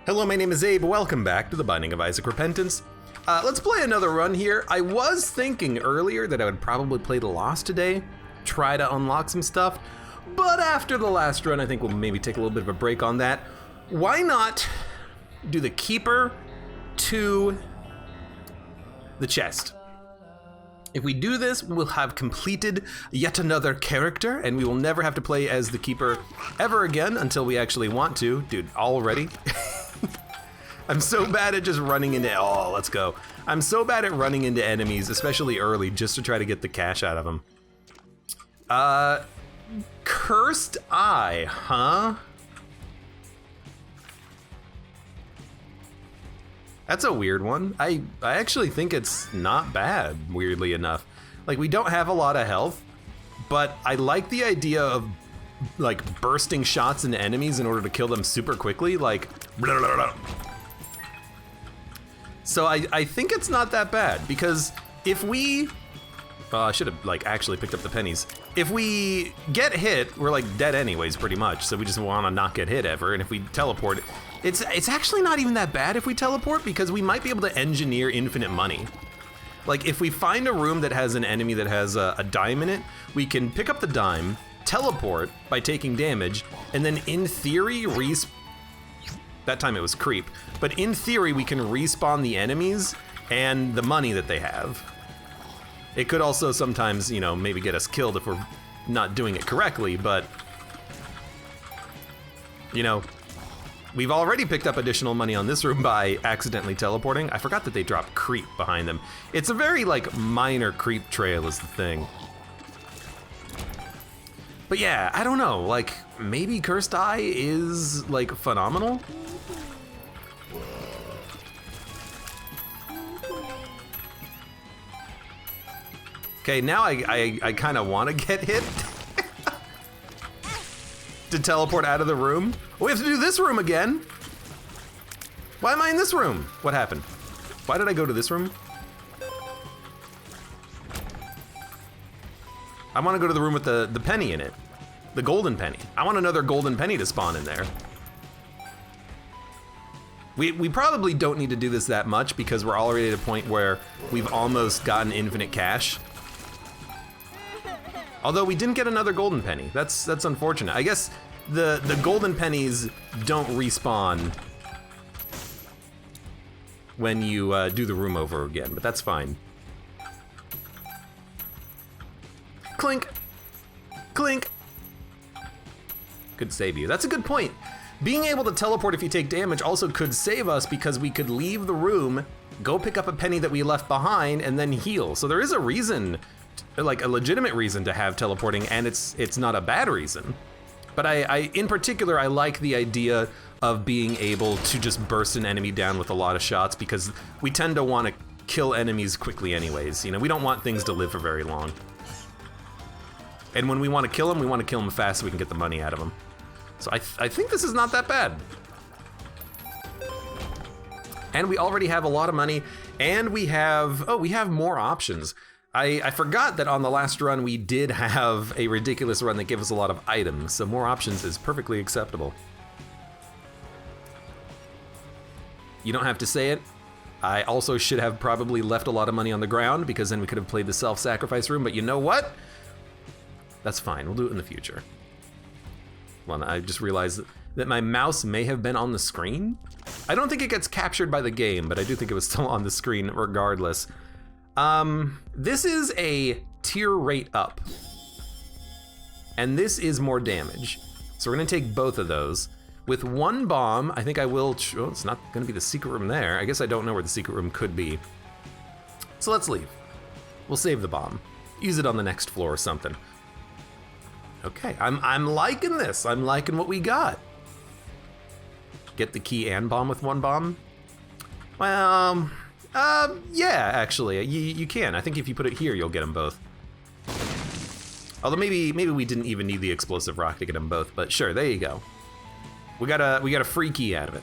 Hello, my name is Abe. Welcome back to The Binding of Isaac Repentance. Let's play another run here. I was thinking earlier that I would probably play The Lost today, try to unlock some stuff, but after the last run, I think we'll maybe take a little bit of a break on that. Why not do the Keeper to the chest? If we do this, we'll have completed yet another character, and we will never have to play as the Keeper ever again until we actually want to. Dude, already? I'm so bad at just running into, oh, let's go. I'm so bad at running into enemies, especially early, just to try to get the cash out of them. Cursed Eye, huh? That's a weird one. I actually think it's not bad, weirdly enough. Like, we don't have a lot of health, but I like the idea of, like, bursting shots into enemies in order to kill them super quickly, like, blah, blah, blah. So I think it's not that bad, because if we, I should have, like, actually picked up the pennies. If we get hit, we're, like, dead anyways, pretty much, so we just want to not get hit ever, and if we teleport, it's actually not even that bad if we teleport, because we might be able to engineer infinite money. Like, if we find a room that has an enemy that has a dime in it, we can pick up the dime, teleport by taking damage, and then in theory, that time it was creep, but in theory we can respawn the enemies and the money that they have. It could also sometimes, you know, maybe get us killed if we're not doing it correctly, but, you know, we've already picked up additional money on this room by accidentally teleporting. I forgot that they drop creep behind them. It's a very, like, minor creep trail is the thing. But yeah, I don't know, like, maybe Cursed Eye is, like, phenomenal? Okay, now I kind of want to get hit to teleport out of the room. We have to do this room again. Why am I in this room? What happened? Why did I go to this room? I want to go to the room with the penny in it. The golden penny. I want another golden penny to spawn in there. We probably don't need to do this that much because we're already at a point where we've almost gotten infinite cash. Although we didn't get another golden penny. That's unfortunate. I guess the golden pennies don't respawn when you do the room over again, but that's fine. Clink, clink. Could save you. That's a good point. Being able to teleport if you take damage also could save us because we could leave the room, go pick up a penny that we left behind, and then heal. So there is a reason, like a legitimate reason to have teleporting, and it's not a bad reason. But I in particular, I like the idea of being able to just burst an enemy down with a lot of shots because we tend to want to kill enemies quickly anyways. You know, we don't want things to live for very long. And when we want to kill them, we want to kill them fast so we can get the money out of them. So I think this is not that bad. And we already have a lot of money, and we have more options. I forgot that on the last run we did have a ridiculous run that gave us a lot of items, so more options is perfectly acceptable. You don't have to say it. I also should have probably left a lot of money on the ground because then we could have played the self-sacrifice room, but you know what? That's fine, we'll do it in the future. Well, I just realized that my mouse may have been on the screen. I don't think it gets captured by the game, but I do think it was still on the screen regardless. This is a tier rate up. And this is more damage. So we're gonna take both of those. With one bomb, I think I will, oh, it's not gonna be the secret room there. I guess I don't know where the secret room could be. So let's leave. We'll save the bomb. Use it on the next floor or something. Okay, I'm liking this. I'm liking what we got. Get the key and bomb with one bomb? Well, yeah, actually, you can. I think if you put it here, you'll get them both. Although maybe we didn't even need the explosive rock to get them both, but sure, there you go. We got a free key out of it.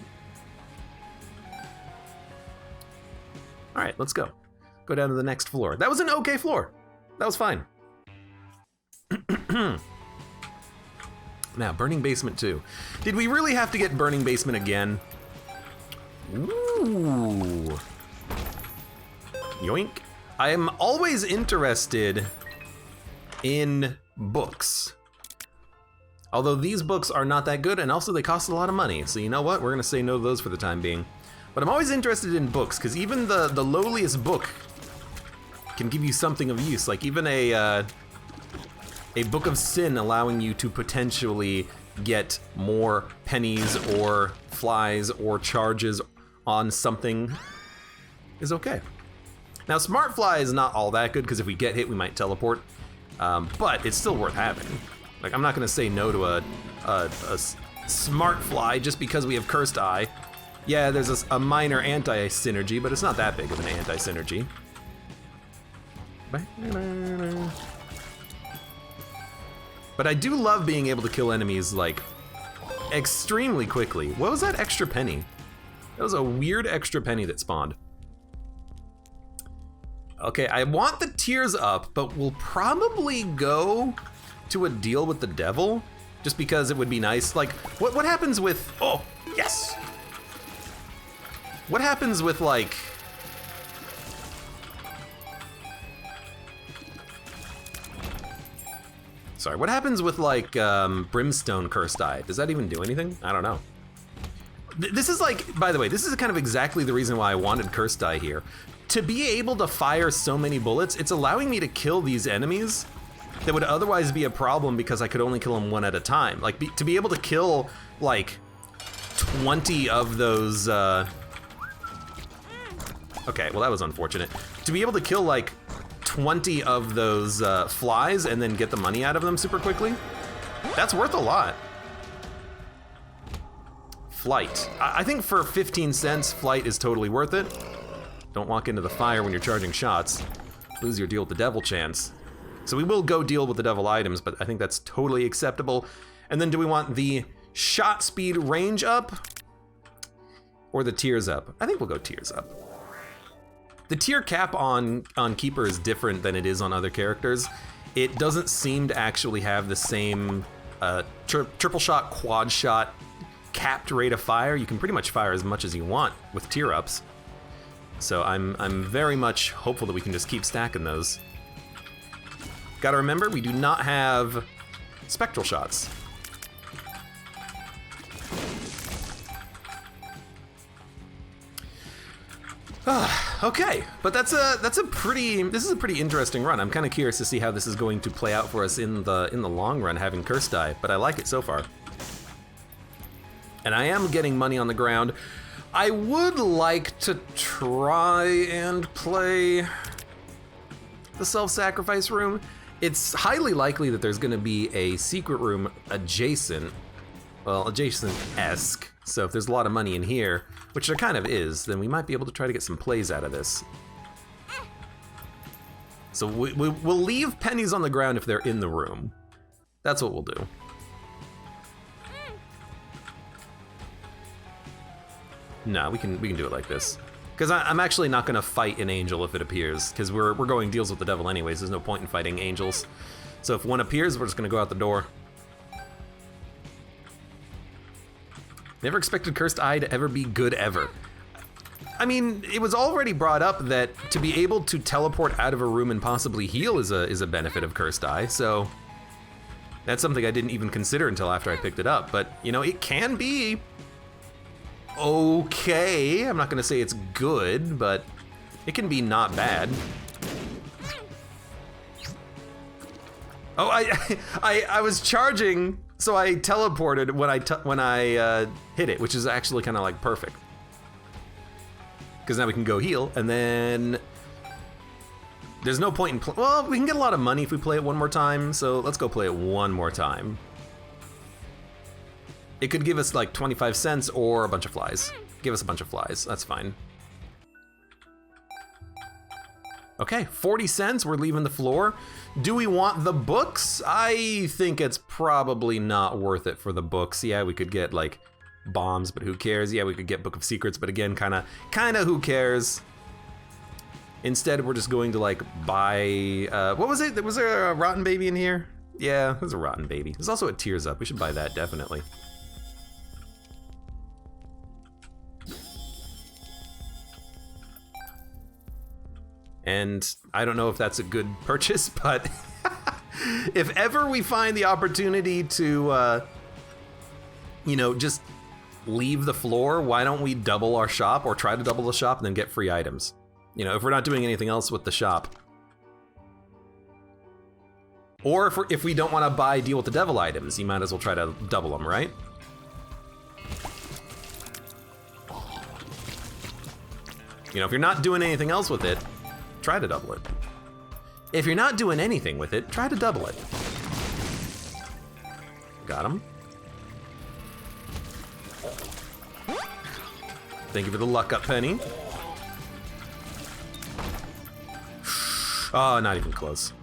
All right, let's go. Go down to the next floor. That was an okay floor. That was fine. Now, Burning Basement 2. Did we really have to get Burning Basement again? Ooh. Yoink. I am always interested in books. Although these books are not that good, and also they cost a lot of money. So you know what? We're gonna say no to those for the time being. But I'm always interested in books, because even the lowliest book can give you something of use. Like even a book of sin allowing you to potentially get more pennies or flies or charges on something is okay. Now, Smart Fly is not all that good, because if we get hit, we might teleport. But it's still worth having. Like, I'm not gonna say no to a Smart Fly just because we have Cursed Eye. Yeah, there's a minor anti-synergy, but it's not that big of an anti-synergy. But I do love being able to kill enemies, like, extremely quickly. What was that extra penny? That was a weird extra penny that spawned. Okay, I want the tiers up, but we'll probably go to a deal with the devil, just because it would be nice. Like, what happens with, oh, yes! What happens with, like, sorry, what happens with, like, Brimstone Cursed Eye? Does that even do anything? I don't know. This is like, by the way, this is kind of exactly the reason why I wanted Cursed Eye here. To be able to fire so many bullets, it's allowing me to kill these enemies that would otherwise be a problem because I could only kill them one at a time. Like, to be able to kill, like, 20 of those, okay, well that was unfortunate. To be able to kill, like, 20 of those flies and then get the money out of them super quickly, that's worth a lot. Flight. I think for 15 cents, flight is totally worth it. Don't walk into the fire when you're charging shots. Lose your deal with the devil chance. So we will go deal with the devil items, but I think that's totally acceptable. And then do we want the shot speed range up or the tiers up? I think we'll go tiers up. The tier cap on Keeper is different than it is on other characters. It doesn't seem to actually have the same triple shot, quad shot, capped rate of fire. You can pretty much fire as much as you want with tier ups. So I'm very much hopeful that we can just keep stacking those. Gotta remember, we do not have spectral shots. Okay, but this is a pretty interesting run. I'm kind of curious to see how this is going to play out for us in the long run, having Cursed Eye, but I like it so far. And I am getting money on the ground. I would like to try and play the self-sacrifice room. It's highly likely that there's gonna be a secret room adjacent, well, adjacent-esque. So if there's a lot of money in here, which there kind of is, then we might be able to try to get some plays out of this. So we'll leave pennies on the ground if they're in the room. That's what we'll do. No, we can do it like this. Because I'm actually not gonna fight an angel if it appears, because we're going deals with the devil anyways. There's no point in fighting angels. So if one appears, we're just gonna go out the door. Never expected Cursed Eye to ever be good ever. I mean, it was already brought up that to be able to teleport out of a room and possibly heal is a benefit of Cursed Eye, so that's something I didn't even consider until after I picked it up. But, you know, it can be okay. I'm not gonna say it's good, but it can be not bad. Oh, I was charging, so I teleported when I hit it, which is actually kind of like perfect. Because now we can go heal, and then there's no point in well, we can get a lot of money if we play it one more time, so let's go play it one more time. It could give us like 25 cents or a bunch of flies. Give us a bunch of flies, that's fine. Okay, 40 cents, we're leaving the floor. Do we want the books? I think it's probably not worth it for the books. Yeah, we could get like bombs, but who cares? Yeah, we could get Book of Secrets, but again, kinda who cares? Instead, we're just going to like buy, what was it? Was there a rotten baby in here? Yeah, there's a rotten baby. There's also a Tears Up. We should buy that, definitely. And I don't know if that's a good purchase, but if ever we find the opportunity to, you know, just leave the floor, why don't we double our shop or try to double the shop and then get free items? You know, if we're not doing anything else with the shop. Or if we don't want to buy Deal with the Devil items, you might as well try to double them, right? You know, if you're not doing anything else with it, try to double it. If you're not doing anything with it, try to double it. Got him. Thank you for the luck up penny. Oh, not even close.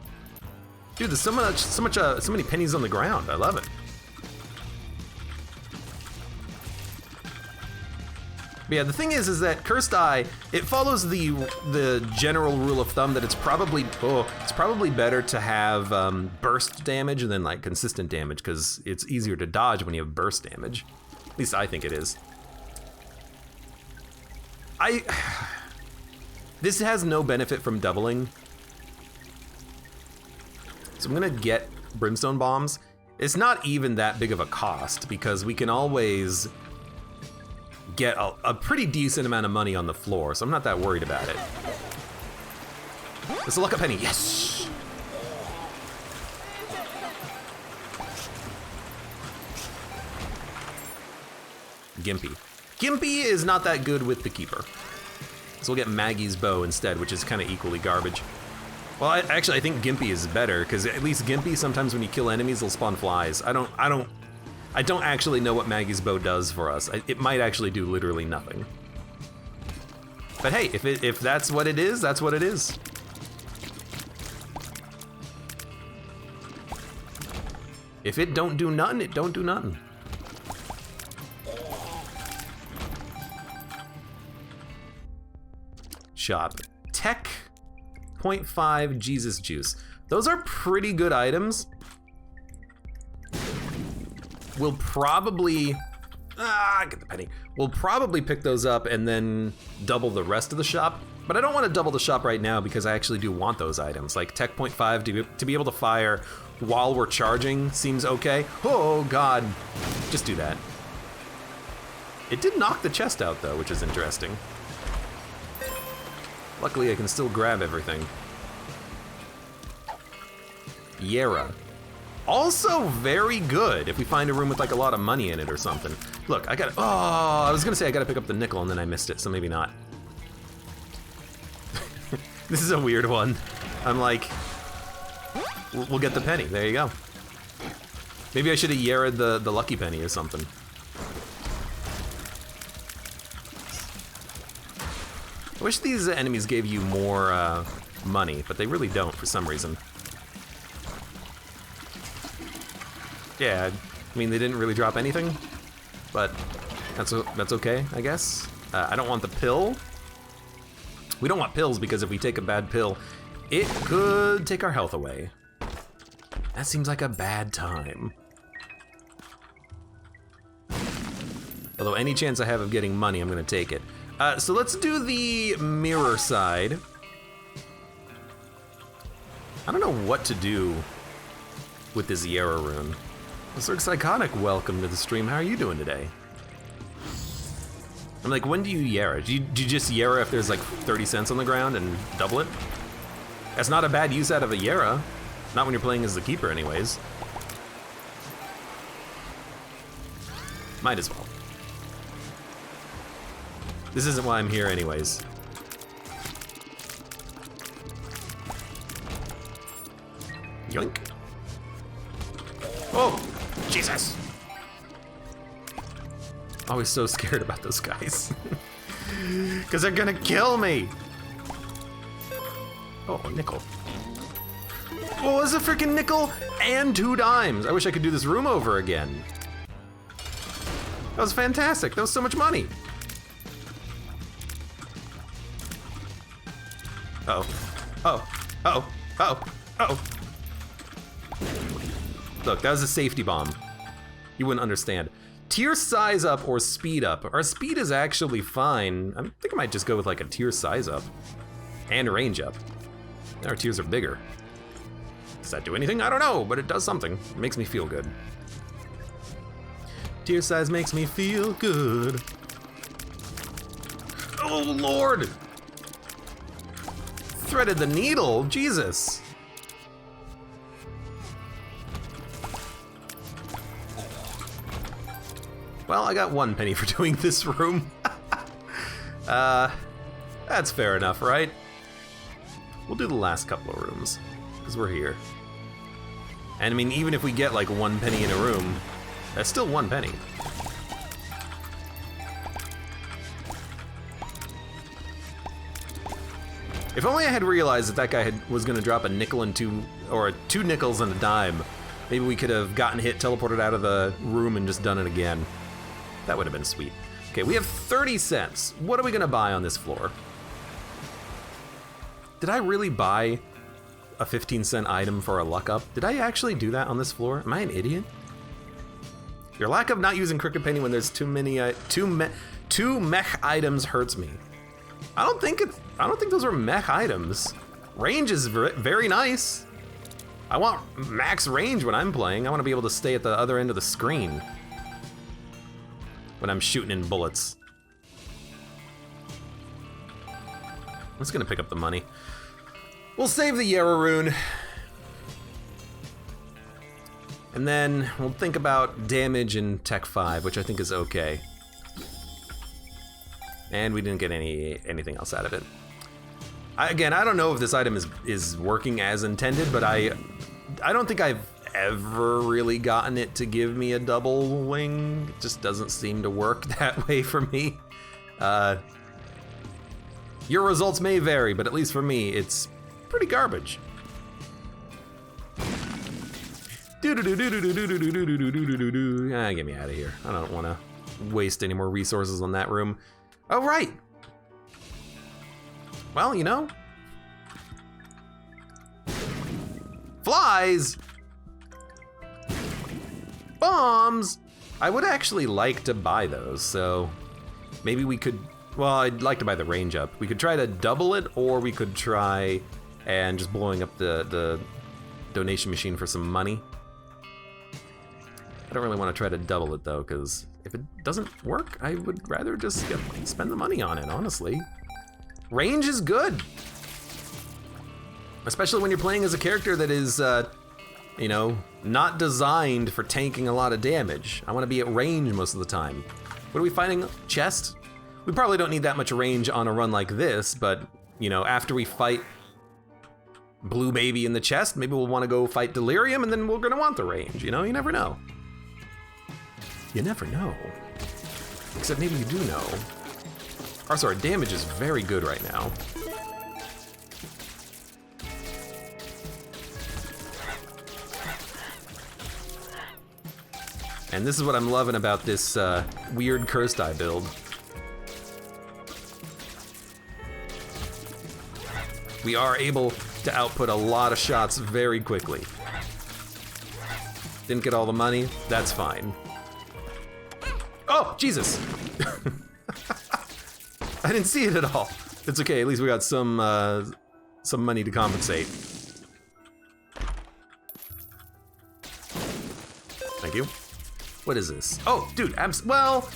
Dude, there's so many pennies on the ground. I love it. But yeah, the thing is that Cursed Eye, it follows the general rule of thumb that it's probably better to have burst damage than like consistent damage, because it's easier to dodge when you have burst damage. At least I think it is. This has no benefit from doubling. So I'm gonna get Brimstone Bombs. It's not even that big of a cost because we can always get a pretty decent amount of money on the floor, so I'm not that worried about it. It's a luck up penny, yes! Gimpy. Gimpy is not that good with the Keeper. So we'll get Maggie's Bow instead, which is kind of equally garbage. Well, I think Gimpy is better, because at least Gimpy, sometimes when you kill enemies, they'll spawn flies. I don't actually know what Maggie's Bow does for us. It might actually do literally nothing. But hey, if that's what it is, that's what it is. If it don't do nothing, it don't do nothing. Shop. Tech 0.5 Jesus Juice. Those are pretty good items. We'll probably, get the penny. We'll probably pick those up and then double the rest of the shop. But I don't want to double the shop right now because I actually do want those items. Like Tech 0.5 to be able to fire while we're charging seems okay. Oh God, just do that. It did knock the chest out though, which is interesting. Luckily I can still grab everything. Yera. Also very good if we find a room with like a lot of money in it or something. Look, I was gonna say I gotta pick up the nickel and then I missed it, so maybe not. This is a weird one. I'm like, we'll get the penny, there you go. Maybe I should have Yera'd the lucky penny or something. I wish these enemies gave you more money, but they really don't for some reason. Yeah, I mean, they didn't really drop anything, but that's okay, I guess. I don't want the pill. We don't want pills because if we take a bad pill, it could take our health away. That seems like a bad time. Although any chance I have of getting money, I'm gonna take it. So let's do the mirror side. I don't know what to do with this Yera rune. Mr. Psychotic, welcome to the stream. How are you doing today? I'm like, when do you Yera? Do you just Yera if there's like 30 cents on the ground and double it? That's not a bad use out of a Yera. Not when you're playing as the Keeper anyways. Might as well. This isn't why I'm here anyways. Yoink. Oh, Jesus. Always so scared about those guys. Because they're gonna kill me. Oh, a nickel. What was a freaking nickel and 2 dimes? I wish I could do this room over again. That was fantastic. That was so much money. Oh. Oh. Oh. Oh. Oh. Look, that was a safety bomb. You wouldn't understand. Tier size up or speed up. Our speed is actually fine. I think I might just go with like a tier size up. And range up. Our tiers are bigger. Does that do anything? I don't know, but it does something. It makes me feel good. Tier size makes me feel good. Oh, Lord! Threaded the needle, Jesus. Well, I got 1 penny for doing this room. That's fair enough, right? We'll do the last couple of rooms, because we're here. And I mean, even if we get like 1 penny in a room, that's still 1 penny. If only I had realized that that guy was gonna drop a nickel and 2 nickels and a dime, maybe we could have gotten hit, teleported out of the room, and just done it again. That would have been sweet. Okay, we have 30 cents. What are we gonna buy on this floor? Did I really buy a 15-cent item for a luck up? Did I actually do that on this floor? Am I an idiot? Your lack of not using Crooked Penny when there's too mech items hurts me. I don't think those are mech items. Range is very nice. I want max range when I'm playing. I want to be able to stay at the other end of the screen when I'm shooting in bullets. I'm just gonna pick up the money. We'll save the Yarrow rune. And then we'll think about damage in Tech 5, which I think is okay. And we didn't get anything else out of it. Again, I don't know if this item is working as intended, but I don't think I've ever really gotten it to give me a double wing. It just doesn't seem to work that way for me. Your results may vary, but at least for me, it's pretty garbage. Get me out of here. I don't want to waste any more resources on that room. Oh, right. Well, you know. Flies! Bombs! I would actually like to buy those, so maybe we could, well, I'd like to buy the range up. We could try to double it, or we could try and just blowing up the donation machine for some money. I don't really want to try to double it though, because if it doesn't work, I would rather just spend the money on it, honestly. Range is good. Especially when you're playing as a character that is, you know, not designed for tanking a lot of damage. I want to be at range most of the time. What are we fighting? Chest? We probably don't need that much range on a run like this, but, you know, after we fight Blue Baby in the chest, maybe we'll want to go fight Delirium, and then we're gonna want the range, you know? You never know. You never know. Except maybe you do know. Our sorry, damage is very good right now. And this is what I'm loving about this weird Cursed Eye build. We are able to output a lot of shots very quickly. Didn't get all the money, that's fine. Oh, Jesus! I didn't see it at all. It's okay, at least we got some money to compensate. Thank you. What is this? Oh, dude, well,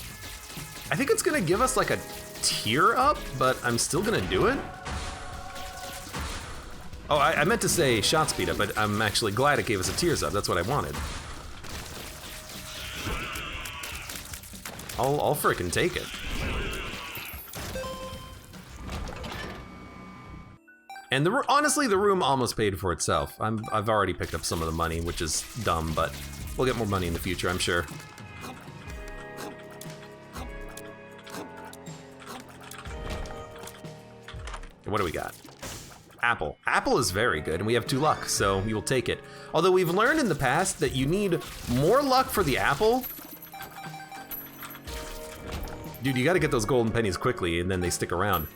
I think it's gonna give us like a tier up, but I'm still gonna do it. Oh, I meant to say shot speed up, but I'm actually glad it gave us a tiers up. That's what I wanted. I'll frickin' take it. And honestly, the room almost paid for itself. I've already picked up some of the money, which is dumb, but we'll get more money in the future, I'm sure. What do we got? Apple. Apple is very good, and we have 2 luck, so we will take it. Although we've learned in the past that you need more luck for the apple. Dude, you gotta get those golden pennies quickly, and then they stick around.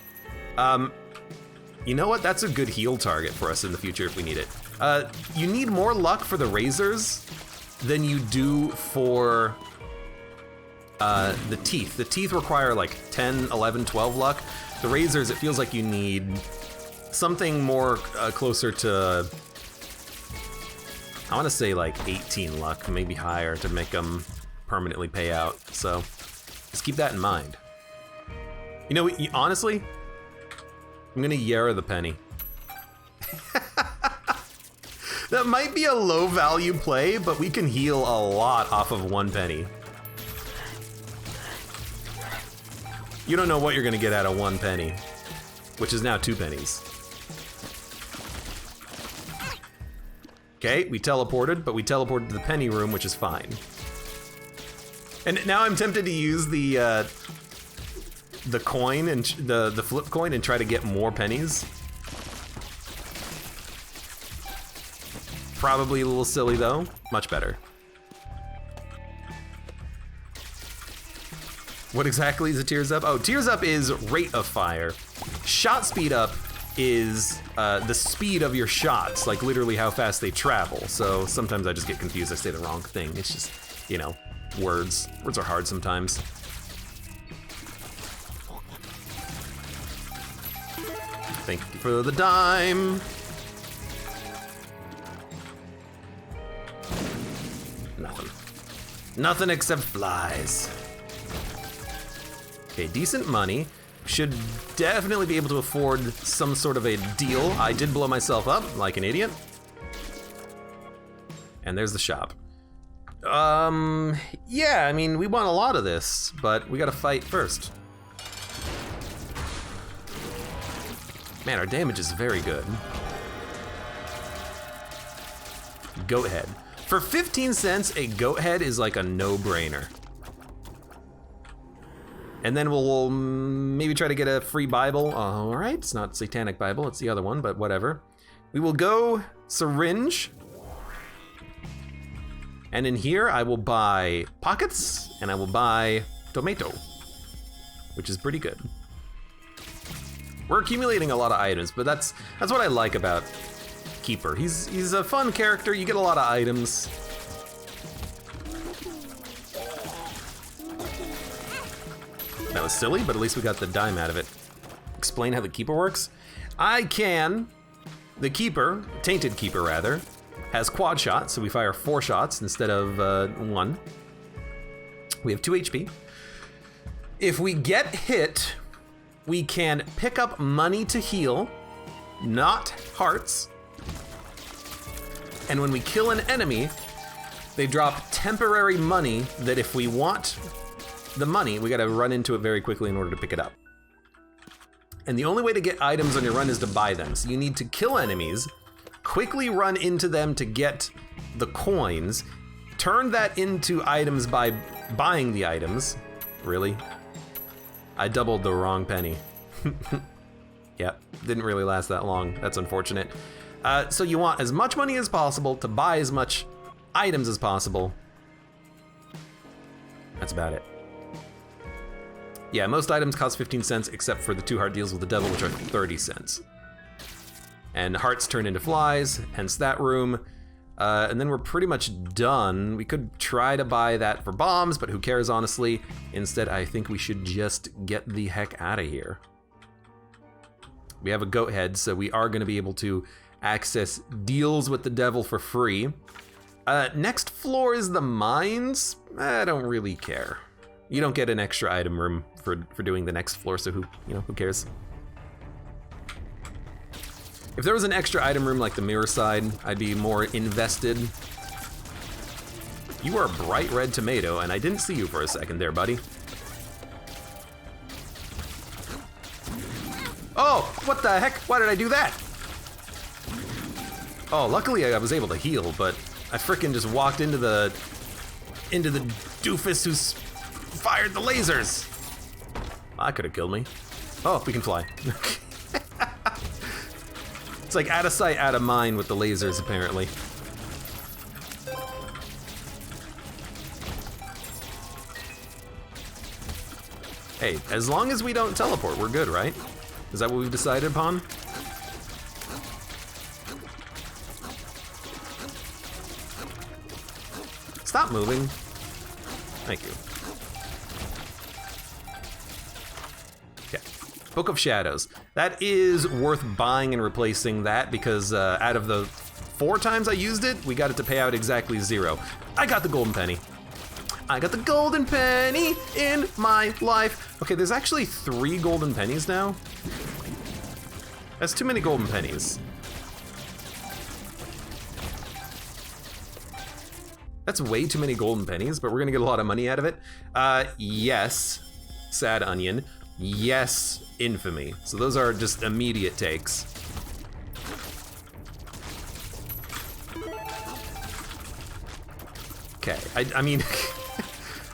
You know what? That's a good heal target for us in the future if we need it. You need more luck for the razors than you do for the teeth. The teeth require like 10, 11, 12 luck. The razors, it feels like you need something more closer to, I want to say like 18 luck, maybe higher, to make them permanently pay out. So just keep that in mind. You know, honestly, I'm gonna Yara the penny. That might be a low value play, but we can heal a lot off of 1 penny. You don't know what you're gonna get out of 1 penny, which is now 2 pennies. Okay, we teleported, but we teleported to the penny room, which is fine. And now I'm tempted to use the coin and the flip coin and try to get more pennies. Probably a little silly though, much better. What exactly is a tears up? Oh, tears up is rate of fire. Shot speed up is the speed of your shots, like literally how fast they travel. So sometimes I just get confused, I say the wrong thing. It's just, you know, words. Words are hard sometimes. Thank you for the dime. Nothing. Nothing except flies. Okay, decent money. Should definitely be able to afford some sort of a deal. I did blow myself up like an idiot. And there's the shop. Yeah, I mean, we want a lot of this, but we gotta fight first. Man, our damage is very good. Goat head. For 15 cents, a goat head is like a no-brainer. And then we'll maybe try to get a free Bible. All right, it's not Satanic Bible, it's the other one, but whatever. We will go syringe. And in here, I will buy pockets, and I will buy tomato, which is pretty good. We're accumulating a lot of items, but that's what I like about Keeper. He's a fun character, you get a lot of items. That was silly, but at least we got the dime out of it. Explain how the Keeper works? The Keeper, Tainted Keeper rather, has quad shot, so we fire 4 shots instead of 1. We have 2 HP. If we get hit, we can pick up money to heal, not hearts. And when we kill an enemy, they drop temporary money that if we want the money, we gotta run into it very quickly in order to pick it up. And the only way to get items on your run is to buy them. So you need to kill enemies, quickly run into them to get the coins, turn that into items by buying the items. Really? I doubled the wrong penny. Yep, didn't really last that long. That's unfortunate. So you want as much money as possible to buy as much items as possible. That's about it. Yeah, most items cost 15 cents except for the 2 heart deals with the devil, which are 30 cents. And hearts turn into flies, hence that room. And then we're pretty much done. We could try to buy that for bombs, but who cares, honestly? Instead, I think we should just get the heck out of here. We have a goat head, so we are gonna be able to access deals with the devil for free. Next floor is the mines. I don't really care. You don't get an extra item room for doing the next floor, so who cares? If there was an extra item room like the mirror side, I'd be more invested. You are a bright red tomato, and I didn't see you for a second there, buddy. Oh, what the heck? Why did I do that? Oh, luckily I was able to heal, but I frickin' just walked into the doofus who's fired the lasers. That could have killed me. Oh, we can fly. It's like out of sight, out of mind with the lasers, apparently. Hey, as long as we don't teleport, we're good, right? Is that what we've decided upon? Stop moving. Thank you. Okay. Book of Shadows. That is worth buying and replacing that because out of the 4 times I used it, we got it to pay out exactly 0. I got the golden penny. I got the golden penny in my life. Okay, there's actually 3 golden pennies now. That's too many golden pennies. That's way too many golden pennies, but we're gonna get a lot of money out of it. Yes, Sad Onion. Yes, Infamy. So those are just immediate takes. Okay, I mean,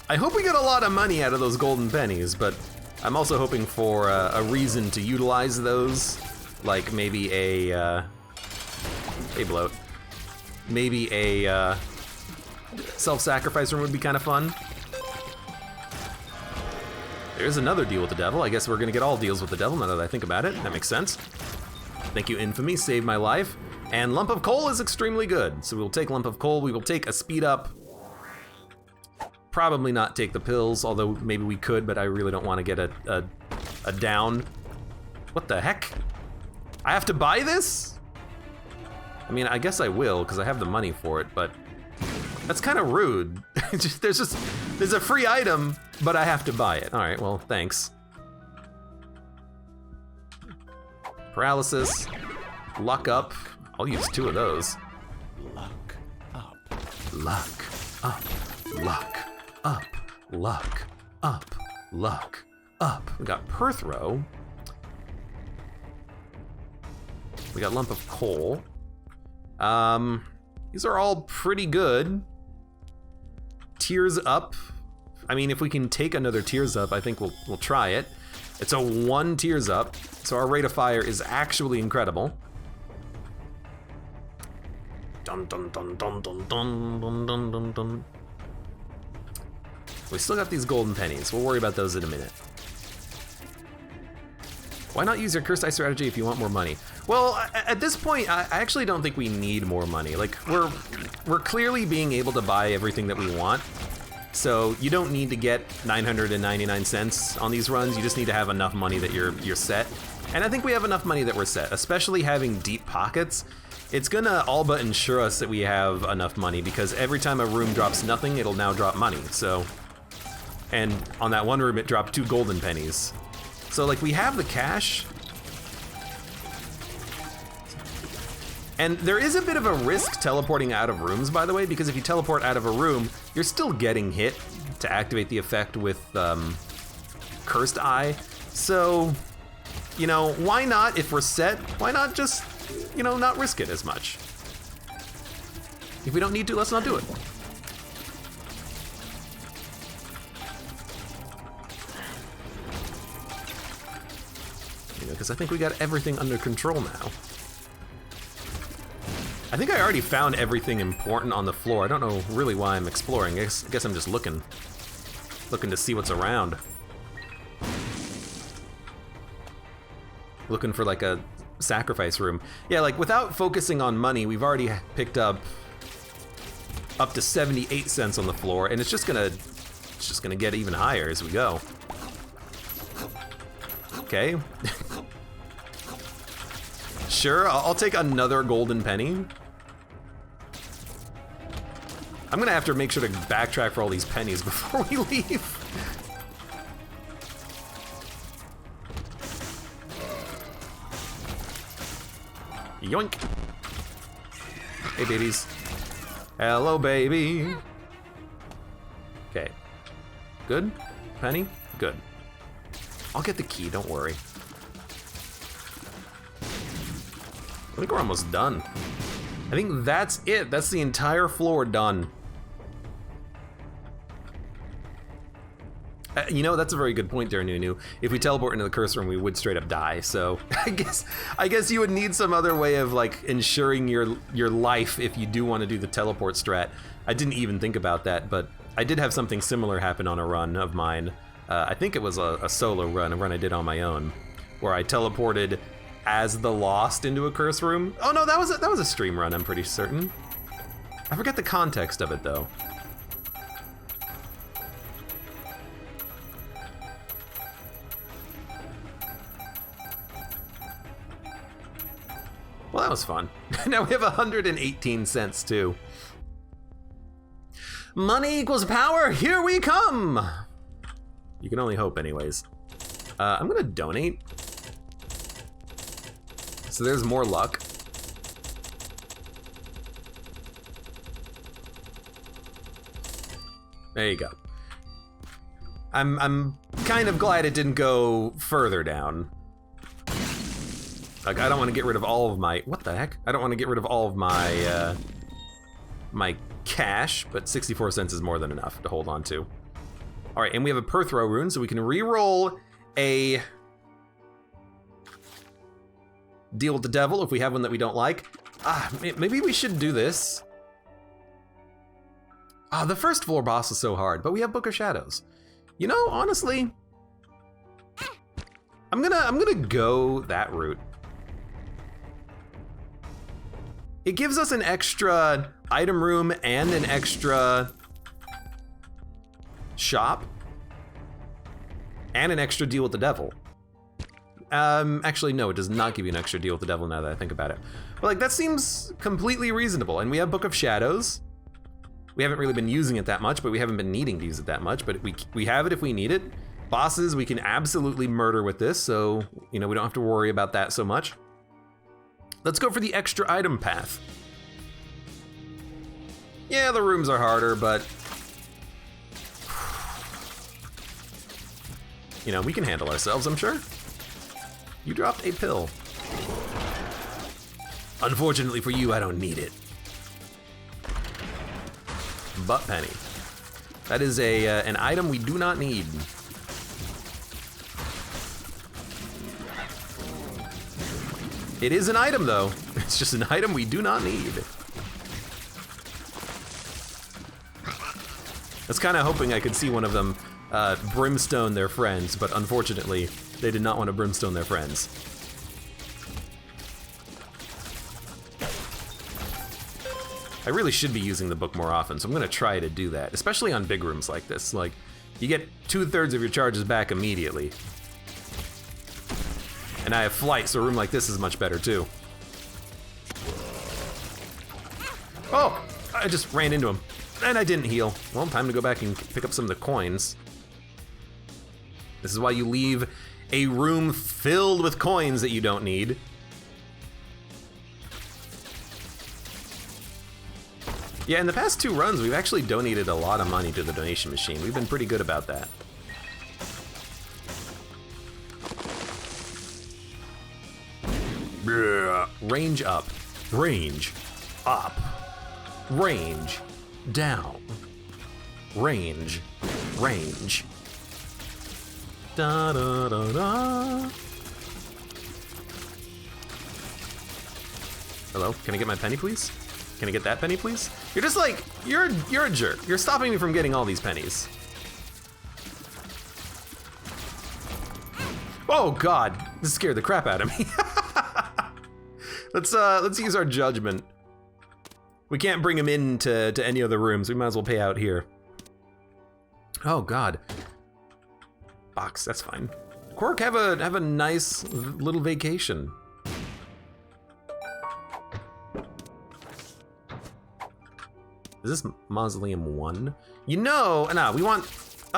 I hope we get a lot of money out of those golden pennies, but I'm also hoping for a reason to utilize those, like maybe a bloat. Maybe a self-sacrifice room would be kind of fun. There's another deal with the devil. I guess we're gonna get all deals with the devil now that I think about it. That makes sense. Thank you, Infamy, saved my life. And Lump of Coal is extremely good. So we'll take Lump of Coal, we will take a speed up. Probably not take the pills, although maybe we could, but I really don't want to get a down. What the heck? I have to buy this? I mean, I guess I will, because I have the money for it, but that's kind of rude. There's a free item, but I have to buy it. All right, well, thanks. Paralysis, luck up. I'll use 2 of those. Luck up, luck up, luck up, luck up, luck up. We got Perthrow. We got Lump of Coal. These are all pretty good. Tears Up. I mean, if we can take another Tears Up, I think we'll try it. It's a 1 Tears Up, so our rate of fire is actually incredible. Dun dun dun dun dun dun dun dun dun dun. We still got these golden pennies. We'll worry about those in a minute. Why not use your Cursed Eye strategy if you want more money? Well, at this point, I actually don't think we need more money. Like, we're clearly being able to buy everything that we want. So you don't need to get 999 cents on these runs. You just need to have enough money that you're set. And I think we have enough money that we're set, especially having deep pockets. It's gonna all but ensure us that we have enough money because every time a room drops nothing, it'll now drop money, so. And on that one room, it dropped 2 golden pennies. So like we have the cash. And there is a bit of a risk teleporting out of rooms, by the way, because if you teleport out of a room, you're still getting hit to activate the effect with Cursed Eye. So, you know, why not, if we're set, why not just, you know, not risk it as much? If we don't need to, let's not do it. You know, because I think we got everything under control now. I think I already found everything important on the floor. I don't know really why I'm exploring. I guess I'm just looking to see what's around. Looking for like a sacrifice room. Yeah, like without focusing on money, we've already picked up to 78 cents on the floor, and it's just gonna get even higher as we go. Okay. Sure, I'll take another golden penny. I'm gonna have to make sure to backtrack for all these pennies before we leave. Yoink. Hey, babies. Hello, baby. Okay. Good? Penny? Good. I'll get the key, don't worry. I think we're almost done. I think that's it. That's the entire floor done. You know, that's a very good point there, Nunu. If we teleport into the curse room, we would straight up die. So I guess you would need some other way of like ensuring your life if you do want to do the teleport strat. I didn't even think about that, but I did have something similar happen on a run of mine. I think it was a solo run, a run I did on my own, where I teleported as the Lost into a curse room. Oh no, that was a stream run, I'm pretty certain. I forget the context of it though. Well, that was fun. Now we have 118 cents too. Money equals power, here we come! You can only hope anyways. I'm gonna donate. So there's more luck. There you go. I'm kind of glad it didn't go further down. Like, I don't want to get rid of all of my, what the heck? I don't want to get rid of all of my, my cash, but 64 cents is more than enough to hold on to. All right, and we have a Perthrow rune, so we can re-roll a Deal with the Devil if we have one that we don't like. Maybe we should do this. The first floor boss is so hard, but we have Book of Shadows. You know, honestly, I'm gonna go that route. It gives us an extra item room and an extra shop and an extra Deal with the Devil. Actually, no, it does not give you an extra Deal with the Devil now that I think about it. But like, that seems completely reasonable. And we have Book of Shadows. We haven't really been using it that much, but we haven't been needing to use it that much, but we have it if we need it. Bosses, we can absolutely murder with this, so, you know, we don't have to worry about that so much. Let's go for the extra item path. Yeah, the rooms are harder, but you know, we can handle ourselves, I'm sure. You dropped a pill. Unfortunately for you, I don't need it. Butt penny. That is an item we do not need. It is an item though. It's just an item we do not need. I was kind of hoping I could see one of them brimstone their friends, but unfortunately, they did not want to brimstone their friends. I really should be using the book more often, so I'm gonna try to do that, especially on big rooms like this. Like, you get 2/3 of your charges back immediately. And I have flight, so a room like this is much better too. Oh, I just ran into him, and I didn't heal. Well, time to go back and pick up some of the coins. This is why you leave a room filled with coins that you don't need. Yeah, in the past 2 runs, we've actually donated a lot of money to the donation machine. We've been pretty good about that. Range up, range up, range down, range, range. Da da da da. Hello, can I get my penny, please? Can I get that penny, please? You're just like, you're a jerk. You're stopping me from getting all these pennies. Oh God, this scared the crap out of me. Let's use our judgment. We can't bring him into any other rooms. We might as well pay out here. Oh God. Box, that's fine. Quirk, have a nice little vacation. Is this Mausoleum 1? You know, nah, we want,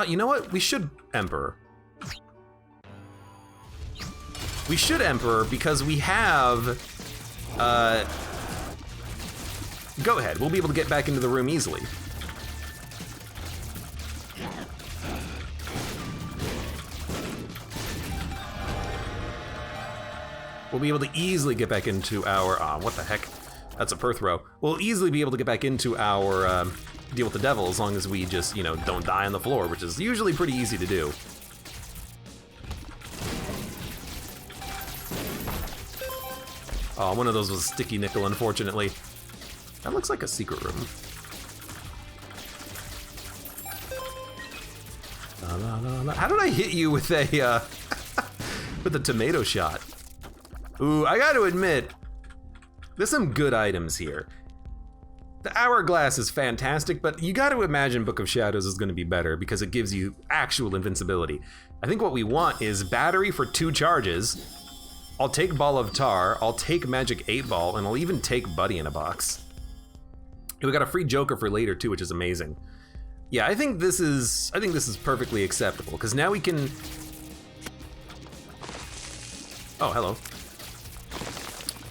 you know what? We should Emperor. We should Emperor because we have, go ahead, we'll be able to get back into the room easily. We'll be able to easily get back into our, what the heck? That's a Perthrow. We'll easily be able to get back into our Deal with the Devil as long as we just, you know, don't die on the floor, which is usually pretty easy to do. Oh, one of those was sticky nickel, unfortunately. That looks like a secret room. La, la, la, la. How did I hit you with a with a tomato shot? Ooh, I gotta admit, there's some good items here. The Hourglass is fantastic, but you gotta imagine Book of Shadows is gonna be better because it gives you actual invincibility. I think what we want is battery for 2 charges, I'll take Ball of Tar, I'll take Magic 8-Ball, and I'll even take Buddy in a Box. And we got a free Joker for later too, which is amazing. Yeah, I think this is perfectly acceptable, because now we can... Oh, hello.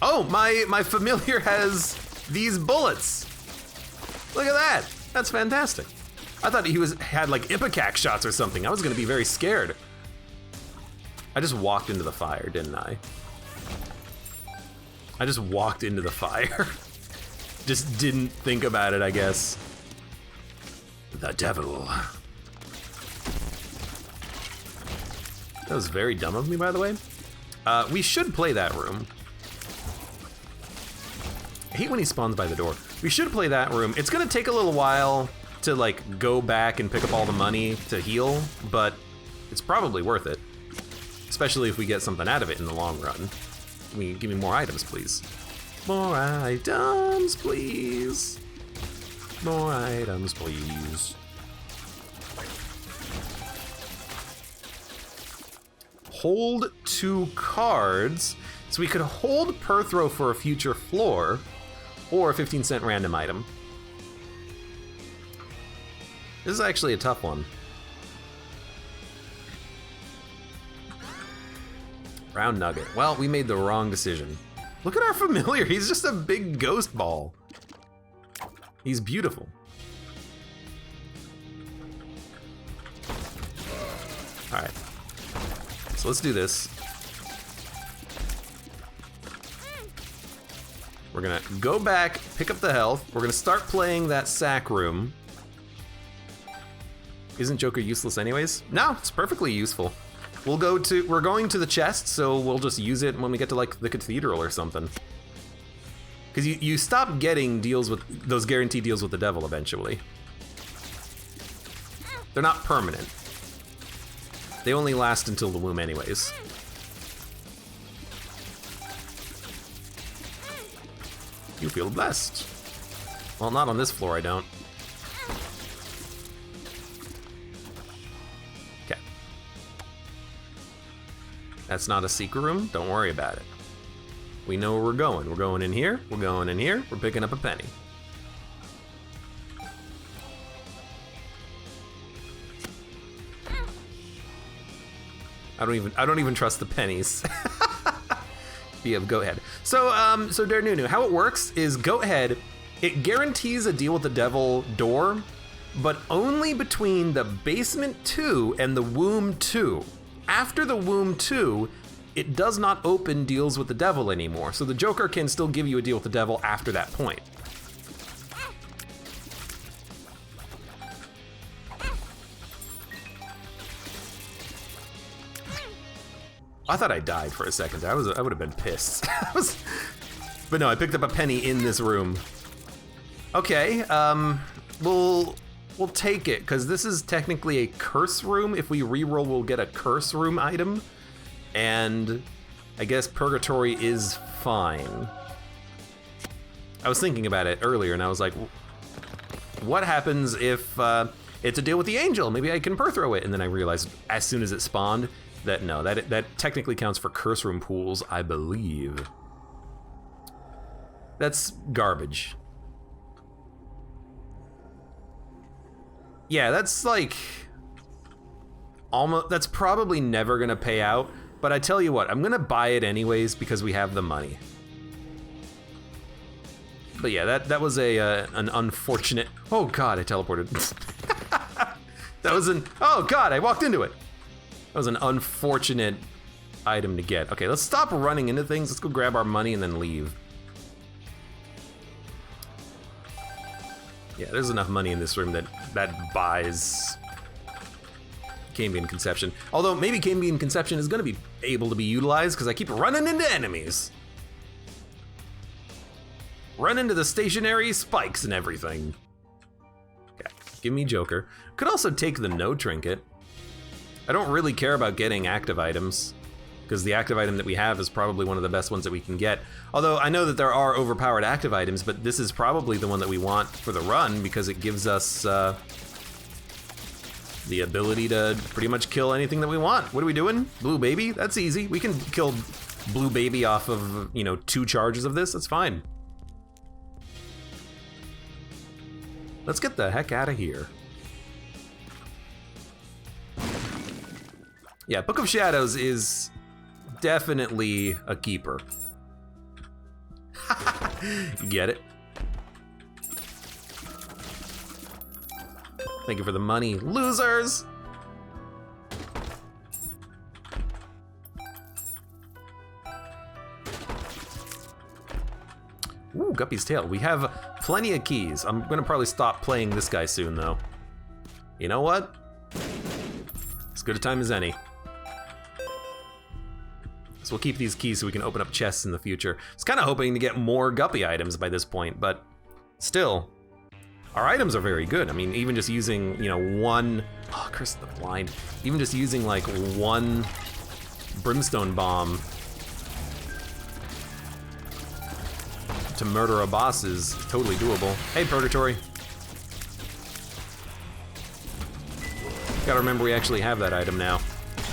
Oh, my familiar has these bullets. Look at that. That's fantastic. I thought he had like Ipecac shots or something. I was gonna be very scared. I just walked into the fire, didn't I? I just walked into the fire. Just didn't think about it, I guess. The devil. That was very dumb of me, by the way. We should play that room. I hate when he spawns by the door. We should play that room. It's gonna take a little while to like go back and pick up all the money to heal, but it's probably worth it. Especially if we get something out of it in the long run. Give me more items, please. More items, please. More items, please. Hold 2 cards. So we could hold Perthrow for a future floor, or a 15-cent random item. This is actually a tough one. Round Nugget. Well, we made the wrong decision. Look at our familiar, he's just a big ghost ball. He's beautiful. All right, so let's do this. We're gonna go back, pick up the health. We're gonna start playing that sack room. Isn't Joker useless anyways? No, it's perfectly useful. We're going to the chest, so we'll just use it when we get to like the cathedral or something. Because you stop getting deals with those guaranteed deals with the devil eventually. They're not permanent. They only last until the womb anyways. You feel blessed. Well, not on this floor, I don't. Okay. That's not a secret room, don't worry about it. We know where we're going. We're going in here, we're going in here, we're picking up a penny. I don't even trust the pennies. Yeah, go ahead. So Darnunu, how it works is go ahead. It guarantees a deal with the devil door, but only between the basement 2 and the womb 2. After the womb 2, it does not open deals with the devil anymore. So the Joker can still give you a deal with the devil after that point. I thought I died for a second. I would have been pissed. But no, I picked up a penny in this room. Okay, we'll take it, because this is technically a curse room. If we reroll, we'll get a curse room item. And I guess Purgatory is fine. I was thinking about it earlier, and I was like, what happens if it's a deal with the angel? Maybe I can Perthrow it. And then I realized as soon as it spawned, that no, that technically counts for curse room pools, I believe. That's garbage. Yeah, that's like almost, that's probably never gonna pay out, but I tell you what, I'm gonna buy it anyways because we have the money. But yeah, that was an unfortunate, oh God, I teleported. That was oh God, I walked into it. That was an unfortunate item to get. Okay, let's stop running into things. Let's go grab our money and then leave. Yeah, there's enough money in this room that buys Cambion Conception. Although maybe Cambion Conception is gonna be able to be utilized because I keep running into enemies. Run into the stationary spikes and everything. Okay, give me Joker. Could also take the no trinket. I don't really care about getting active items, because the active item that we have is probably one of the best ones that we can get. Although I know that there are overpowered active items, but this is probably the one that we want for the run because it gives us the ability to pretty much kill anything that we want. What are we doing? Blue baby? That's easy. We can kill blue baby off of, you know, 2 charges of this, that's fine. Let's get the heck out of here. Yeah, Book of Shadows is definitely a keeper. You get it? Thank you for the money, losers! Ooh, Guppy's Tail. We have plenty of keys. I'm gonna probably stop playing this guy soon, though. You know what? As good a time as any. So we'll keep these keys so we can open up chests in the future. I was kind of hoping to get more Guppy items by this point, but still, our items are very good. I mean, even just using, you know, one, oh, Curse of the Blind, even just using like one Brimstone Bomb to murder a boss is totally doable. Hey, Purgatory. Gotta remember we actually have that item now.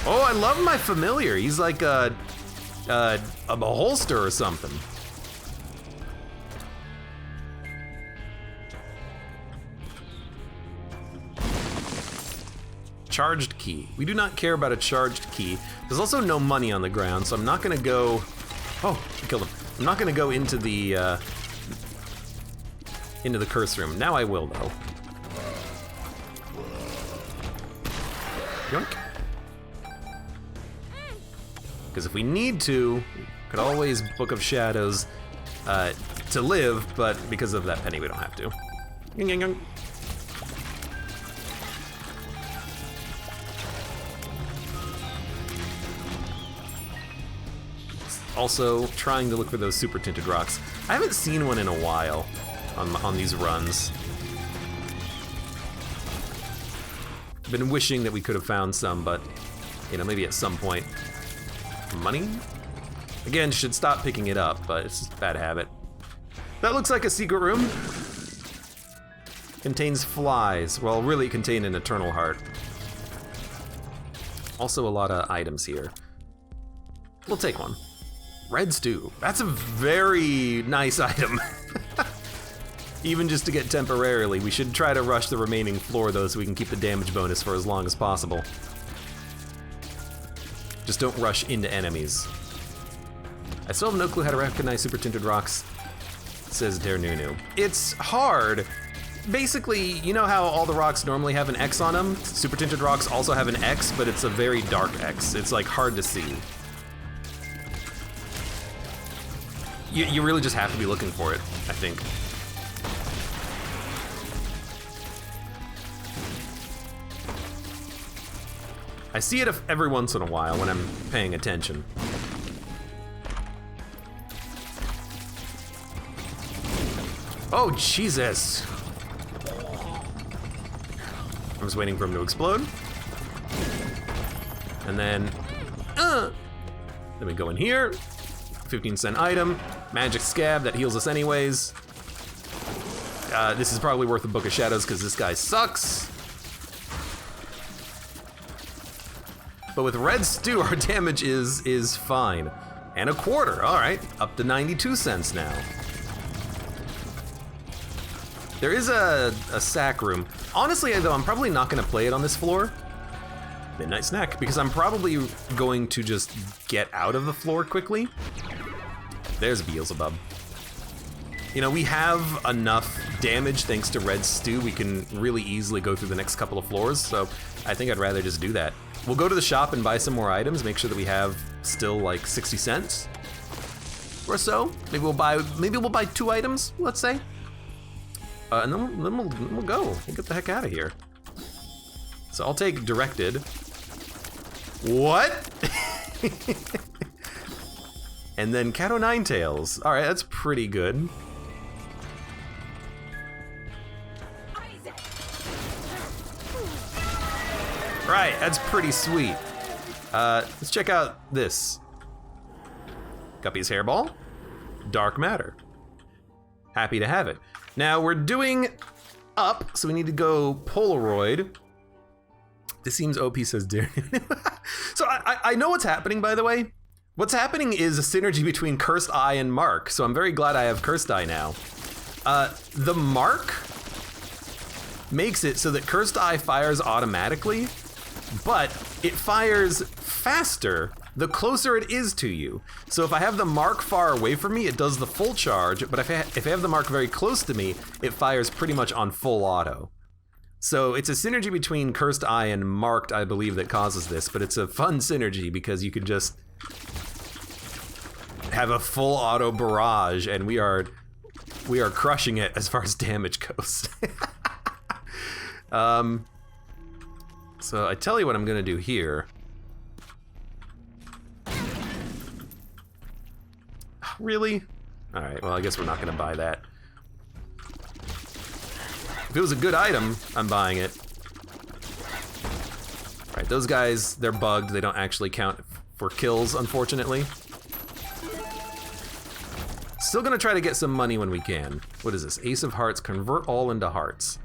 Oh, I love my familiar. He's like a holster or something. Charged key. We do not care about a charged key. There's also no money on the ground, so I'm not gonna go... Oh, I killed him. I'm not gonna go into the curse room. Now I will, though. Yoink. Because if we need to, could always Book of Shadows to live, but because of that penny, we don't have to. Ying, ying, ying. Also, trying to look for those super tinted rocks. I haven't seen one in a while on these runs. I've been wishing that we could have found some, but you know, maybe at some point. Money? Again, should stop picking it up, but it's just a bad habit. That looks like a secret room. Contains flies. Well, really contain an eternal heart. Also a lot of items here. We'll take one. Red stew. That's a very nice item. Even just to get temporarily. We should try to rush the remaining floor though so we can keep the damage bonus for as long as possible. Just don't rush into enemies. I still have no clue how to recognize super tinted rocks, says Dare Nunu. It's hard. Basically, you know how all the rocks normally have an X on them? Super tinted rocks also have an X, but it's a very dark X. It's like hard to see. You really just have to be looking for it, I think. I see it every once in a while when I'm paying attention. Oh, Jesus. I was waiting for him to explode. And then we go in here. 15-cent item. Magic scab that heals us anyways. This is probably worth a Book of Shadows because this guy sucks. But with red stew, our damage is fine. And a quarter, all right, up to 92 cents now. There is a sack room. Honestly, though, I'm probably not gonna play it on this floor. Midnight snack, because I'm probably going to just get out of the floor quickly. There's Beelzebub. You know, we have enough damage thanks to red stew. We can really easily go through the next couple of floors, so I think I'd rather just do that. We'll go to the shop and buy some more items, make sure that we have still like 60 cents or so. Maybe we'll buy 2 items, let's say. And then we'll go. We'll get the heck out of here. So I'll take directed. What? And then Cat O' Nine Tails. All right, that's pretty good. Right, that's pretty sweet. Let's check out this. Guppy's Hairball. Dark Matter. Happy to have it. Now we're doing up, so we need to go Polaroid. This seems OP, says Darren. So I know what's happening, by the way. What's happening is a synergy between Cursed Eye and Mark, so I'm very glad I have Cursed Eye now. The Mark makes it so that Cursed Eye fires automatically, but it fires faster the closer it is to you. So if I have the Mark far away from me, it does the full charge, but if I have the Mark very close to me, it fires pretty much on full auto. So it's a synergy between Cursed Eye and Marked, I believe, that causes this, but it's a fun synergy because you can just have a full auto barrage, and we are crushing it as far as damage goes. So I tell you what I'm gonna do here. Really? All right, well, I guess we're not gonna buy that. If it was a good item, I'm buying it. All right, those guys, they're bugged. They don't actually count for kills, unfortunately. Still gonna try to get some money when we can. What is this? Ace of Hearts, convert all into hearts.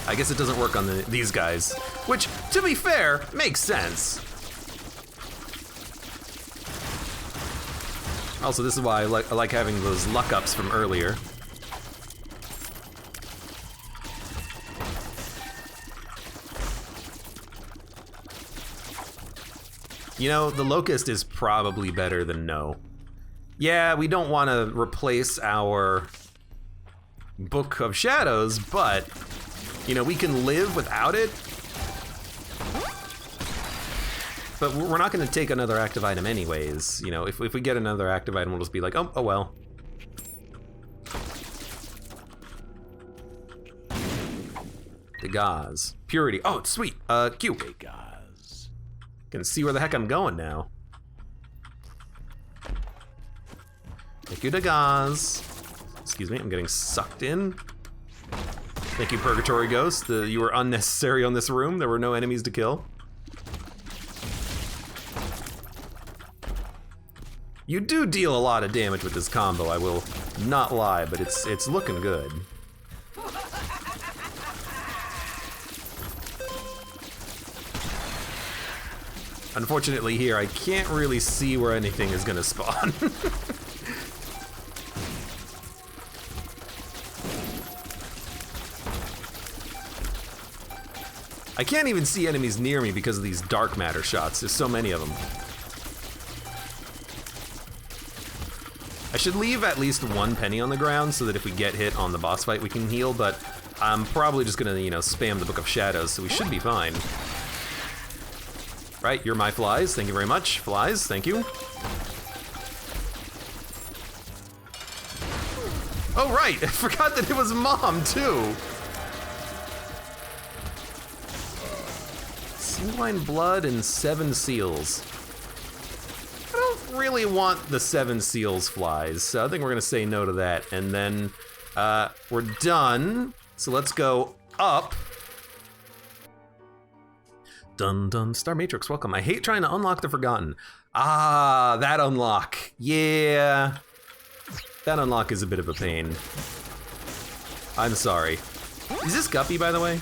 I guess it doesn't work on these guys, which, to be fair, makes sense. Also, this is why I like having those luck ups from earlier. You know, the Locust is probably better than no. Yeah, we don't want to replace our Book of Shadows, but, you know, we can live without it. But we're not going to take another active item anyways. You know, if we get another active item, we'll just be like, oh well. Degaz. Purity. Oh, it's sweet. Q. Degaz. Can see where the heck I'm going now. Thank you, Degaz. Excuse me, I'm getting sucked in. Thank you, Purgatory Ghost. You were unnecessary on this room. There were no enemies to kill. You do deal a lot of damage with this combo, I will not lie, but it's looking good. Unfortunately here, I can't really see where anything is gonna spawn. I can't even see enemies near me because of these dark matter shots. There's so many of them. I should leave at least 1 penny on the ground so that if we get hit on the boss fight, we can heal, but I'm probably just gonna, you know, spam the Book of Shadows, so we should be fine. Right, you're my flies. Thank you very much. Flies, thank you. Oh, right, I forgot that it was Mom, too. Sea-wine blood and 7 seals. I don't really want the 7 seals flies, so I think we're gonna say no to that. And then we're done, so let's go up. Dun dun, Star Matrix, welcome. I hate trying to unlock the Forgotten. Ah, that unlock, yeah. That unlock is a bit of a pain. I'm sorry. Is this Guppy, by the way?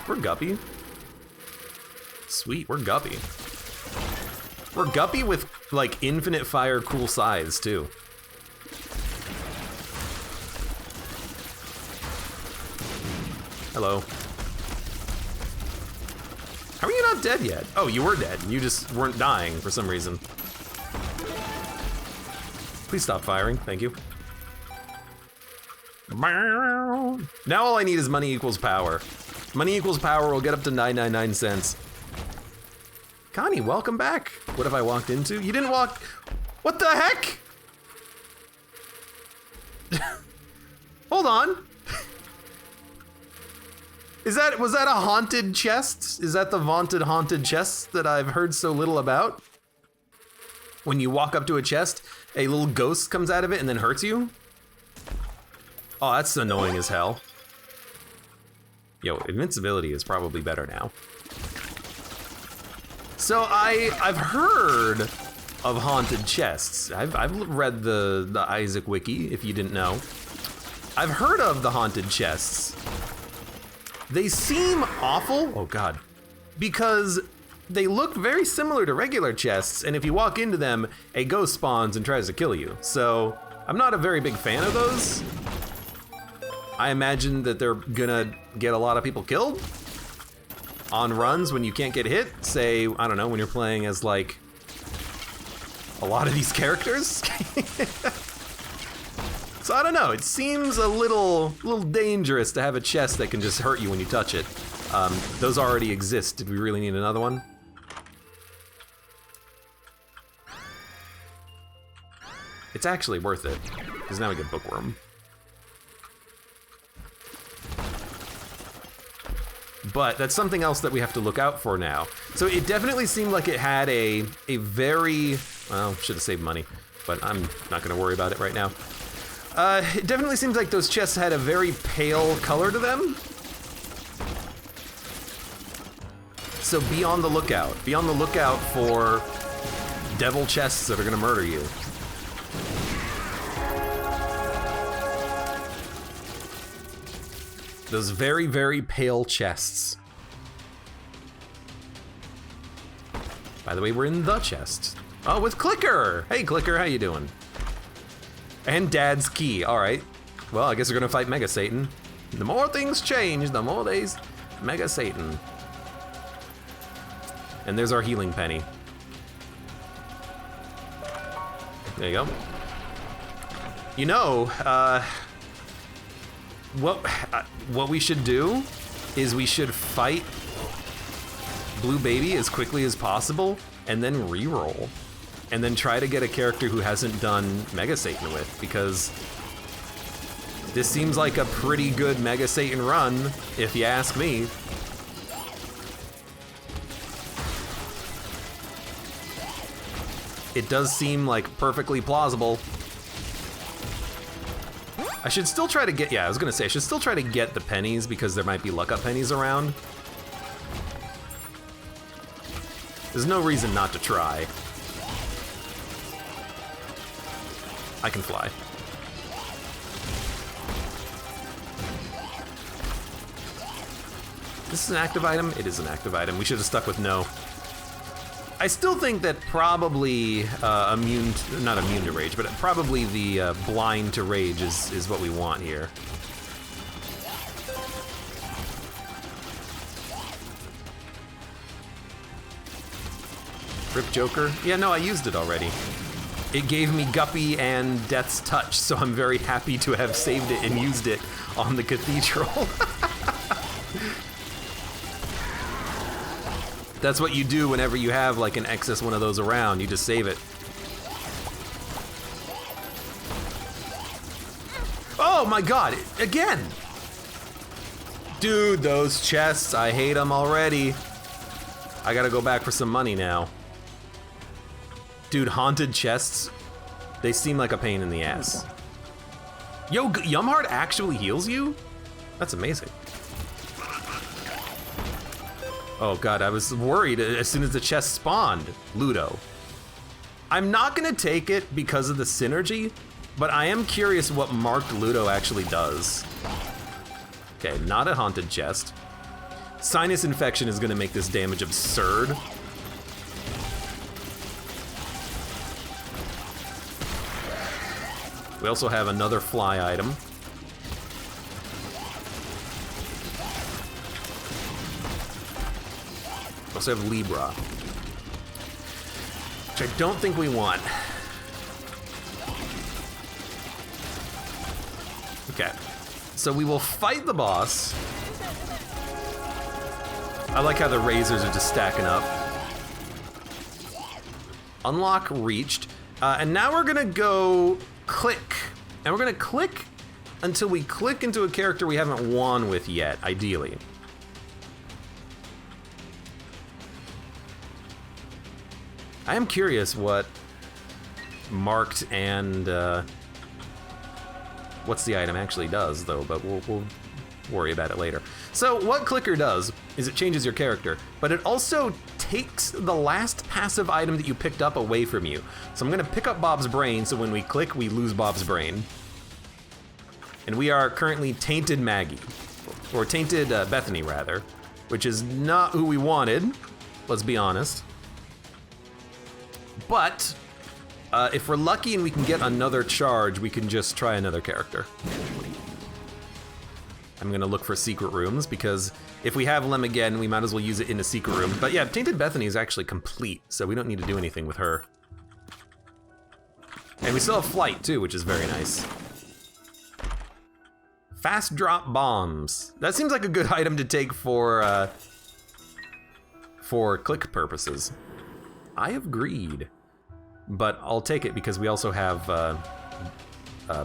We're Guppy. Sweet, we're Guppy. We're Guppy with, like, infinite fire cool scythes, too. Hello. How are you not dead yet? Oh, you were dead. You just weren't dying for some reason. Please stop firing, thank you. Now all I need is money equals power. Money equals power will get up to 999 cents. Connie, welcome back. What have I walked into? You didn't walk, what the heck? Hold on. Was that a haunted chest? Is that the vaunted haunted chest that I've heard so little about? When you walk up to a chest, a little ghost comes out of it and then hurts you? Oh, that's annoying as hell. Yo, invincibility is probably better now. So I've heard of haunted chests. I've read the Isaac wiki, if you didn't know. I've heard of the haunted chests. They seem awful. Oh God. because they look very similar to regular chests, and if you walk into them, a ghost spawns and tries to kill you. So I'm not a very big fan of those. I imagine that they're gonna get a lot of people killed on runs when you can't get hit. Say, I don't know, when you're playing as like a lot of these characters. So I don't know, it seems a little dangerous to have a chest that can just hurt you when you touch it. Those already exist. Did we really need another one? It's actually worth it, because now we get Bookworm. But that's something else that we have to look out for now. So it definitely seemed like it had a very, well, should have saved money, but I'm not gonna worry about it right now. It definitely seems like those chests had a very pale color to them. So be on the lookout. Be on the lookout for devil chests that are gonna murder you. Those very, very pale chests. By the way, we're in the chest. Oh, with Clicker! Hey, Clicker, how you doing? And Dad's Key, all right. Well, I guess we're gonna fight Mega Satan. The more things change, the more days Mega Satan. And there's our healing penny. There you go. You know, what we should do is we should fight Blue Baby as quickly as possible and then reroll. And then try to get a character who hasn't done Mega Satan with, because this seems like a pretty good Mega Satan run, if you ask me. It does seem like perfectly plausible. I should still try to get, yeah, I was gonna say, I should still try to get the pennies because there might be luck up pennies around. There's no reason not to try. I can fly. This is an active item? It is an active item. We should have stuck with no. I still think that probably not immune to rage, but probably the blind to rage is what we want here. Rip Joker? Yeah, no, I used it already. It gave me Guppy and Death's Touch, so I'm very happy to have saved it and used it on the cathedral. That's what you do whenever you have like an excess one of those around, you just save it. Oh my god, again! Dude, those chests, I hate them already. I gotta go back for some money now. Dude, haunted chests, they seem like a pain in the ass. Yo, Yumheart actually heals you? That's amazing. Oh god, I was worried as soon as the chest spawned. Ludo. I'm not gonna take it because of the synergy, but I am curious what marked Ludo actually does. Okay, not a haunted chest. Sinus infection is gonna make this damage absurd. We also have another fly item. We also have Libra, which I don't think we want. Okay, so we will fight the boss. I like how the razors are just stacking up. Unlock reached, and now we're gonna go click, and we're gonna click until we click into a character we haven't won with yet, ideally. I am curious what marked and what's the item actually does, though, but we'll worry about it later. So what clicker does is it changes your character, but it also takes the last passive item that you picked up away from you. So I'm gonna pick up Bob's brain, so when we click, we lose Bob's brain. And we are currently Tainted Maggie, or Tainted Bethany, rather. which is not who we wanted, let's be honest. But if we're lucky and we can get another charge, we can just try another character. I'm gonna look for secret rooms, because if we have Lem again, we might as well use it in a secret room. But yeah, Tainted Bethany is actually complete, so we don't need to do anything with her. And we still have Flight too, which is very nice. Fast drop bombs. That seems like a good item to take for click purposes. Eye of Greed. But I'll take it because we also have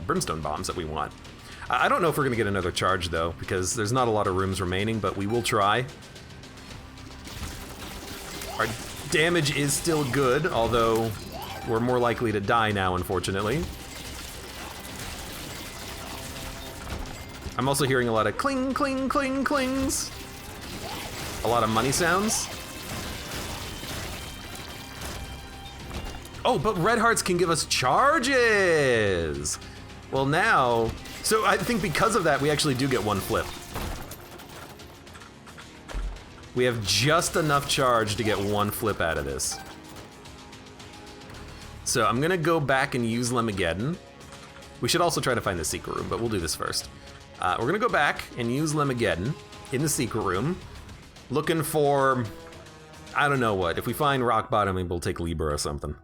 brimstone bombs that we want. I don't know if we're gonna get another charge though, because there's not a lot of rooms remaining, but we will try. Our damage is still good, although we're more likely to die now, unfortunately. I'm also hearing a lot of cling, cling, cling, clings. A lot of money sounds. Oh, but red hearts can give us charges! Well now, so I think because of that, we actually do get one flip. We have just enough charge to get one flip out of this. So I'm gonna go back and use Lemageddon. We should also try to find the secret room, but we'll do this first. We're gonna go back and use Lemageddon in the secret room, looking for, I don't know what. If we find rock bottom, maybe we'll take Libra or something.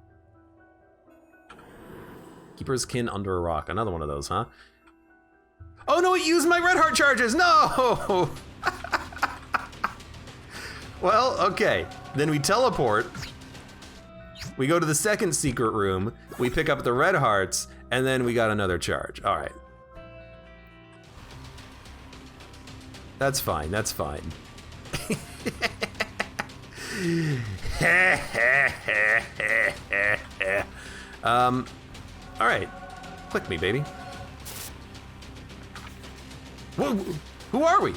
Keeper's Kin under a rock, another one of those, huh? Oh no, it used my red heart charges, no! Well, okay, then we teleport. We go to the second secret room, we pick up the red hearts, and then we got another charge, all right. That's fine, that's fine. All right, click me, baby. Whoa, who are we?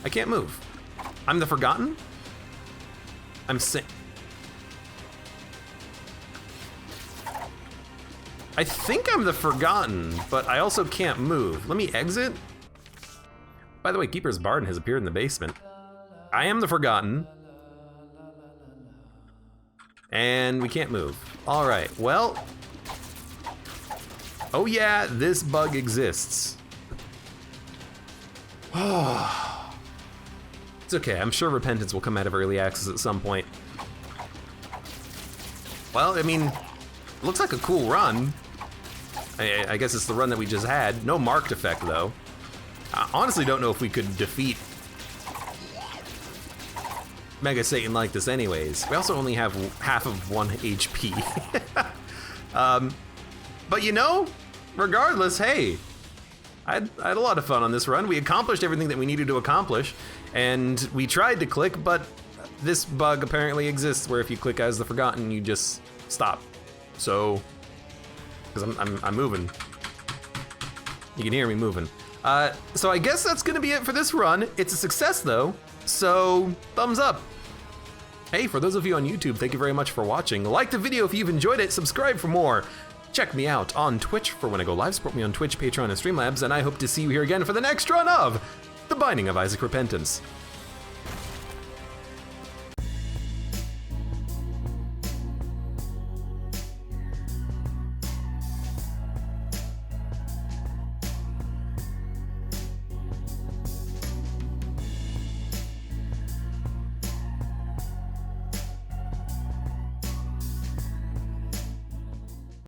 I can't move. I'm the Forgotten? I'm I think I'm the Forgotten, but I also can't move. Let me exit. By the way, Keeper's Barden has appeared in the basement. I am the Forgotten. And we can't move. All right, well. Oh yeah, this bug exists. It's okay, I'm sure Repentance will come out of early access at some point. Well, I mean, looks like a cool run. I guess it's the run that we just had. No marked effect though. I honestly don't know if we could defeat Mega Satan like this anyways. We also only have half of 1 HP. But you know, regardless, hey, I had a lot of fun on this run. We accomplished everything that we needed to accomplish, and we tried to click, but this bug apparently exists where if you click as the Forgotten, you just stop. So, because I'm moving. You can hear me moving. So I guess that's gonna be it for this run. It's a success though, so thumbs up. Hey, for those of you on YouTube, thank you very much for watching. Like the video if you've enjoyed it, subscribe for more. Check me out on Twitch for when I go live, support me on Twitch, Patreon, and Streamlabs, and I hope to see you here again for the next run of The Binding of Isaac Repentance.